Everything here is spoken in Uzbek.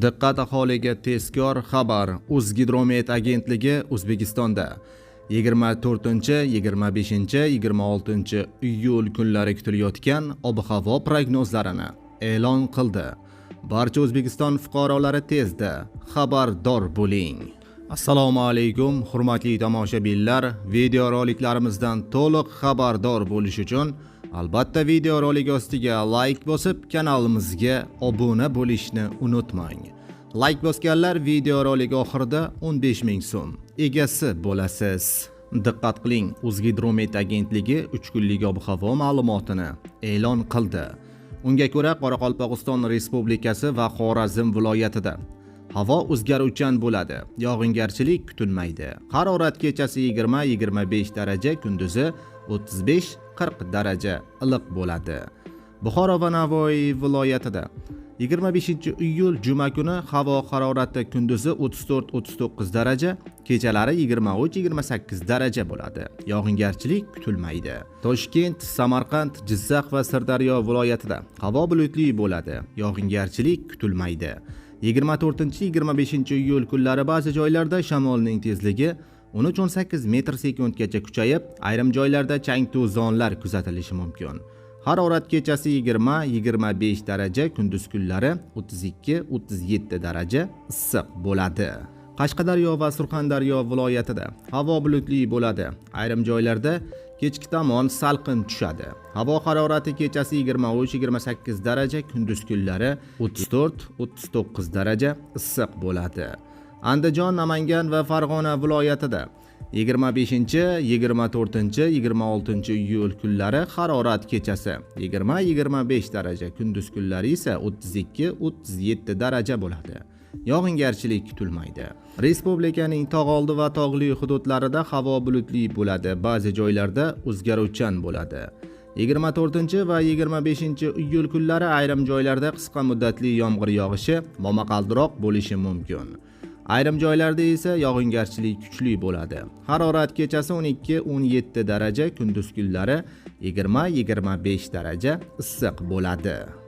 Diqqat aholiga tezkor xabar. O'zgidromet agentligi O'zbekistonda 24, 25, 26 iyul kunlari kutilayotgan ob-havo prognozlarini e'lon qildi. Barcha O'zbekiston fuqarolari tezda xabardor bo'ling. Assalomu alaykum, hurmatli tomoshabinlar. Videoroliklarimizdan to'liq xabardor bo'lish uchun albatta videorolik ostiga like bosib, kanalimizga obuna bo'lishni unutmang. Like bosganlar videorolik oxirida 15 ming so'm egasi bo'lasiz. Diqqat qiling, O'zgidromet agentligi 3 kunlik ob-havo ma'lumotini e'lon qildi. Unga ko'ra, Qoraqalpog'iston Respublikasi va Xorazm viloyatida havo o'zgaruvchan bo'ladi. Yog'ingarchilik kutilmaydi. Harorat kechasi 20-25 daraja, kunduzi 35-40 daraja iliq bo'ladi. Buxoro va Navoiy viloyatida 25-iyul juma kuni havo harorati kunduzi 34-39 daraja, kechalari 23-28 daraja bo'ladi. Yog'ingarchilik kutilmaydi. Toshkent, Samarqand, Jizzax va Sirdaryo viloyatida havo bulutli bo'ladi. Yog'ingarchilik kutilmaydi. 24-25 kunlari ba'zi joylarda shamolning tezligi 13-18 metr/sekundgacha kuchayib, ayrim joylarda chang to'zonlar kuzatilishi mumkin. Harorat kechasi 20-25 daraja, kunduz kunlari 32-37 daraja issiq bo'ladi. Qashqadaryo va Surxondaryo viloyatida havo bulutli bo'ladi. Ayrim joylarda kechki tomon salqin tushadi. Havo harorati kechasi 23-28 daraja, kunduz kunlari 34-39 daraja issiq bo'ladi. Andijon, Namangan va Farg'ona viloyatida 25-24-26 iyul kunlari harorat kechasi 20-25 daraja, kunduz kunlari esa 32-37 daraja bo'ladi. Yog'ingarchilik kutilmaydi. Respublikaning tog'oldi va tog'li hududlarida havo bulutli bo'ladi. Ba'zi joylarda o'zgaruvchan bo'ladi. 24 va 25 iyul kunlari ayrim joylarda qisqa muddatli yomg'ir yog'ishi, momaqaldiroq bo'lishi mumkin. Ayrim joylarda esa yog'ingarchilik kuchli bo'ladi. Harorat kechasi 12-17 daraja, kunduz kunlari 20-25 daraja issiq bo'ladi.